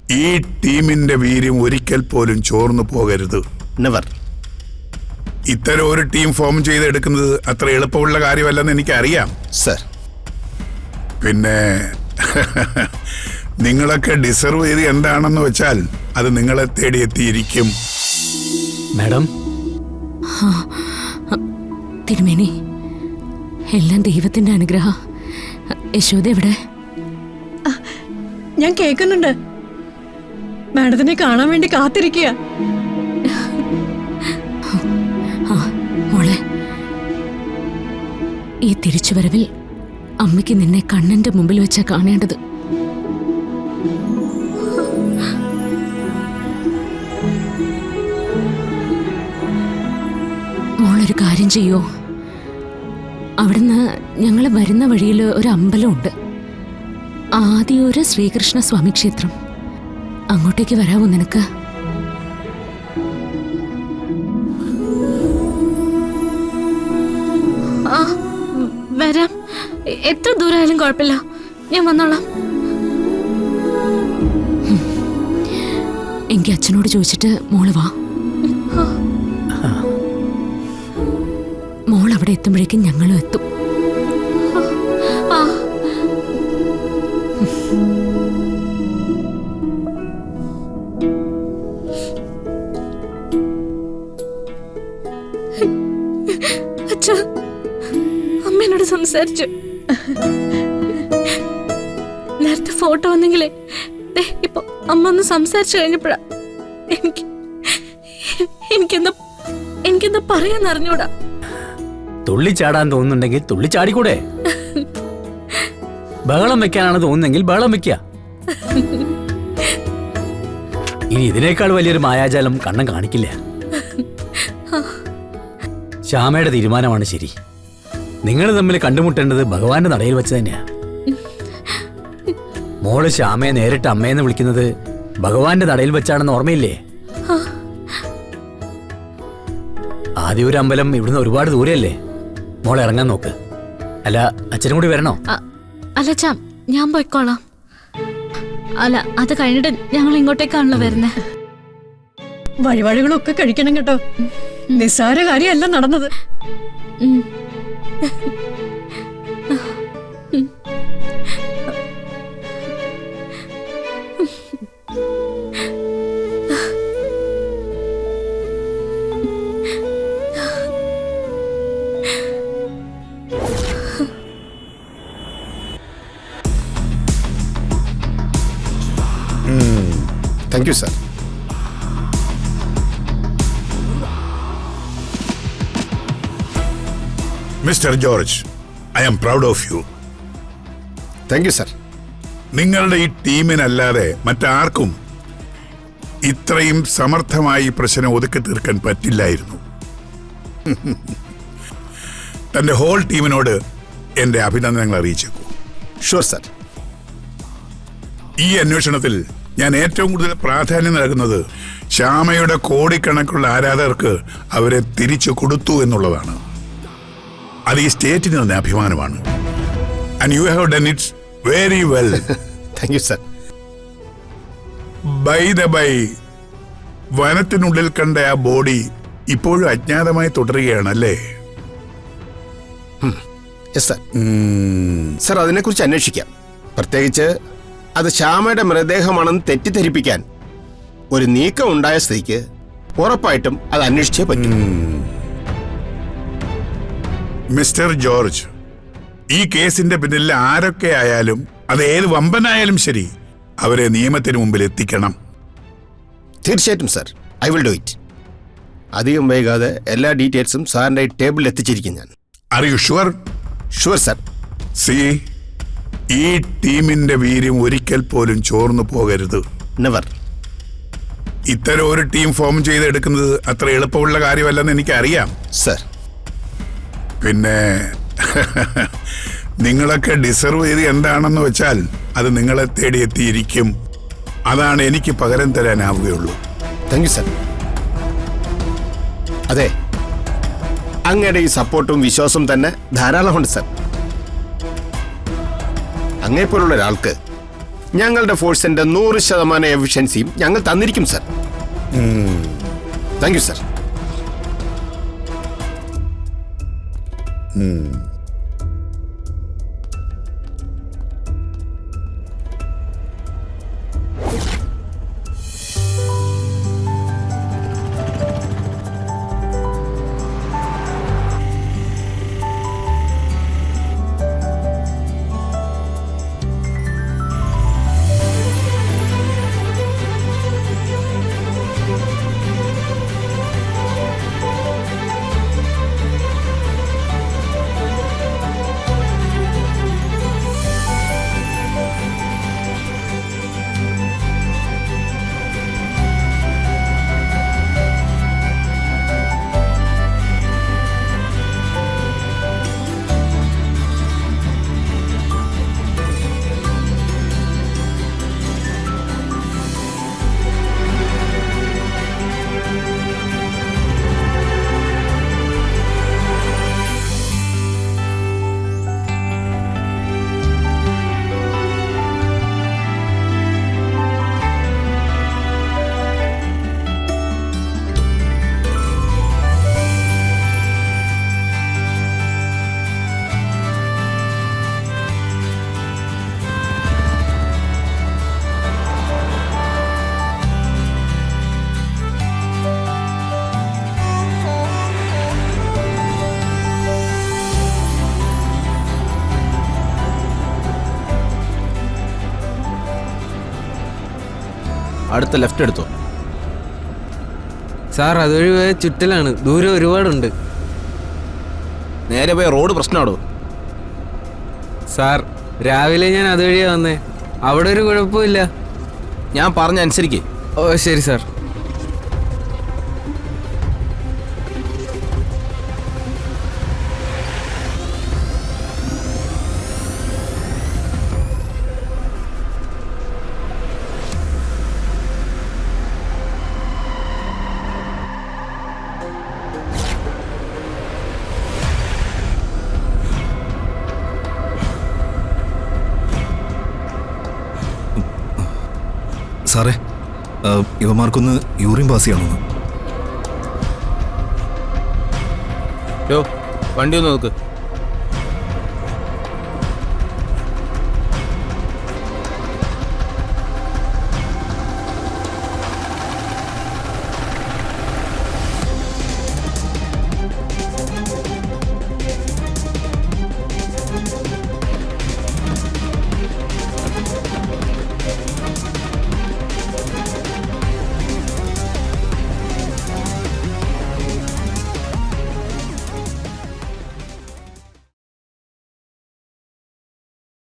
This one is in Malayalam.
ഈ ടീമിന്റെ വീര്യം ഒരിക്കൽ പോലും ചോർന്നു പോകരുത്. നെവർ. ഇത്തരം ഒരു ടീം ഫോം ചെയ്തെടുക്കുന്നത് അത്ര എളുപ്പമുള്ള കാര്യമല്ലെന്ന് എനിക്കറിയാം സർ. പിന്നെ നിങ്ങളൊക്കെ ഡിസർവ് ചെയ്ത് എന്താണെന്ന് വെച്ചാൽ അത് നിങ്ങളെ തേടിയെത്തിയിരിക്കും. മാഡം, തിരുമേനി, എല്ലാം ദൈവത്തിന്റെ അനുഗ്രഹം. യശോദ എവിടെ? ഞാൻ കേൾക്കുന്നുണ്ട്. മാഡത്തിനെ കാണാൻ വേണ്ടി കാത്തിരിക്കുക. മോളെ, ഈ തിരിച്ചുവരവിൽ അമ്മയ്ക്ക് നിന്നെ കണ്ണന്റെ മുമ്പിൽ വെച്ചാ കാണേണ്ടത്. മോളൊരു കാര്യം ചെയ്യോ? അവിടുന്ന് ഞങ്ങൾ വരുന്ന വഴിയിൽ ഒരു അമ്പലമുണ്ട്, ആദിയൂര് ശ്രീകൃഷ്ണ സ്വാമി ക്ഷേത്രം. അങ്ങോട്ടേക്ക് വരാവോ നിനക്ക്? വരാം. എത്ര ദൂരമായാലും കുഴപ്പമില്ല, ഞാൻ വന്നോളാം. എങ്കിൽ അച്ഛനോട് ചോദിച്ചിട്ട് മോള് വാ. മോൾ അവിടെ എത്തുമ്പോഴേക്കും ഞങ്ങളും എത്തും. അച്ഛാ, അമ്മേനോട് സംസാരിച്ചു. നേരത്തെ ഫോട്ടോ വന്നെങ്കിലേ ഇപ്പൊ അമ്മ ഒന്ന് സംസാരിച്ചു കഴിഞ്ഞപ്പോഴാ എനിക്കെന്താ പറയാന്ന് അറിഞ്ഞൂടാ. തുള്ളിച്ചാടാൻ തോന്നുന്നുണ്ടെങ്കിൽ തുള്ളിച്ചാടിക്കൂടെ? ബഹളം വെക്കാനാണ് തോന്നുന്നെങ്കിൽ ബഹളം വെക്ക. ഇനി ഇതിനേക്കാൾ വലിയൊരു മായാജാലം കണ്ണം കാണിക്കില്ല. ശ്യാമയുടെ തീരുമാനമാണ് ശരി. നിങ്ങൾ തമ്മിൽ കണ്ടുമുട്ടേണ്ടത് ഭഗവാന്റെ നടയിൽ വെച്ച് തന്നെയാ. മോള് ശ്യാമയെ നേരിട്ട് അമ്മയെന്ന് വിളിക്കുന്നത് ഭഗവാന്റെ നടയിൽ വെച്ചാണെന്ന് ഓർമ്മയില്ലേ? ആദ്യ ഒരു അമ്പലം ഇവിടുന്ന് ഒരുപാട് ദൂരെയല്ലേ. മോളെ ഇറങ്ങാൻ നോക്ക്. അല്ല, അച്ഛനും കൂടി വരണോ? അല്ല ചാ, ഞാൻ പോയിക്കോളാം. അല്ല, അത് കഴിഞ്ഞിട്ട് ഞങ്ങൾ ഇങ്ങോട്ടേക്കാണല്ലോ വരുന്നേ. വഴിവഴികളൊക്കെ കഴിക്കണം കേട്ടോ. നിസ്സാര കാര്യമല്ല നടന്നത്. Thank you sir. Mister George, I am proud of you. Thank you sir. നിങ്ങളുടെ ഈ ടീമിനല്ലാതെ മറ്റാർക്കും ഇത്രയും സമർത്ഥമായി പ്രശ്നം ഒതുക്കി തീർക്കാൻ പറ്റില്ലായിരുന്നു. തന്റെ ഹോൾ ടീമിനോട് എന്റെ അഭിനന്ദനങ്ങൾ അറിയിച്ചേക്കൂ. Sure sir. ഈ അന്വേഷണത്തിൽ ഞാൻ ഏറ്റവും കൂടുതൽ പ്രാധാന്യം നൽകുന്നത് ശ്യാമയുടെ കോടിക്കണക്കുള്ള ആരാധകർക്ക് അവരെ തിരിച്ചു കൊടുത്തു എന്നുള്ളതാണ്. അത് ഈ സ്റ്റേറ്റിന് തന്നെ അഭിമാനമാണ്. And you have done it very well. Thank you sir. By the by, വനത്തിനുള്ളിൽ കണ്ട ആ ബോഡി ഇപ്പോഴും അജ്ഞാതമായി തുടരുകയാണ് അല്ലേ? Yes sir. സർ, അതിനെക്കുറിച്ച് അന്വേഷിക്കാം. പ്രത്യേകിച്ച് അത് ശ്യാമയുടെ മൃതദേഹമാണെന്ന് തെറ്റിദ്ധരിപ്പിക്കാൻ ഒരു നീക്കം ഉണ്ടായ സ്ഥിതിക്ക് ഉറപ്പായിട്ടും അത് അന്വേഷിച്ചേ പറ്റും. മിസ്റ്റർ ജോർജ്, ഈ കേസിന്റെ പിന്നിൽ ആരൊക്കെ ആയാലും, അത് ഏത് വമ്പനായാലും ശരി, അവരെ നിയമത്തിന് മുമ്പിൽ എത്തിക്കണം. തീർച്ചയായിട്ടും sir, I will do it. അധികം വൈകാതെ എല്ലാ ഡീറ്റെയിൽസും സാറിന്റെ ടേബിളിൽ എത്തിച്ചിരിക്കും ഞാൻ. Are you sure? Sure sir. C, ഈ ടീമിന്റെ വീര്യം ഒരിക്കൽ പോലും ചോർന്നു പോകരുത്. നെവർ. ഇത്തരം ഒരു ടീം ഫോം ചെയ്തെടുക്കുന്നത് അത്ര എളുപ്പമുള്ള കാര്യമല്ലെന്ന് എനിക്കറിയാം സർ. പിന്നെ നിങ്ങളൊക്കെ ഡിസർവ് ചെയ്ത് എന്താണെന്ന് വെച്ചാൽ അത് നിങ്ങളെ തേടിയെത്തിയിരിക്കും. അതാണ് എനിക്ക് പകരം തരാനാവുകയുള്ളൂ. Thank you sir. അതെ, അങ്ങയുടെ ഈ സപ്പോർട്ടും വിശ്വാസവും തന്നെ ധാരാളമുണ്ട് സർ. അങ്ങേപ്പോലുള്ള ഒരാൾക്ക് ഞങ്ങളുടെ ഫോഴ്സിന്റെ 100% എഫിഷ്യൻസിയും ഞങ്ങൾ തന്നിരിക്കും സർ. Thank you sir. അടുത്ത ലെഫ്റ്റ് എടുത്തോ. സാർ അതൊരു ചുറ്റലാണ്, ദൂരം ഒരുപാടുണ്ട്. നേരെ പോയ റോഡ് പ്രശ്നമാണോ? സാർ രാവിലെ ഞാൻ അതുവഴിയാ വന്നേ, അവിടെ ഒരു കുഴപ്പമില്ല. ഞാൻ പറഞ്ഞ അനുസരിക്ക്. ഓ ശരി സാർ. സാറേ, ഇവന്മാർക്കൊന്ന് യൂറിൻ പാസ് ചെയ്യണമെന്ന്. യോ വണ്ടി ഒന്ന് നോക്ക്.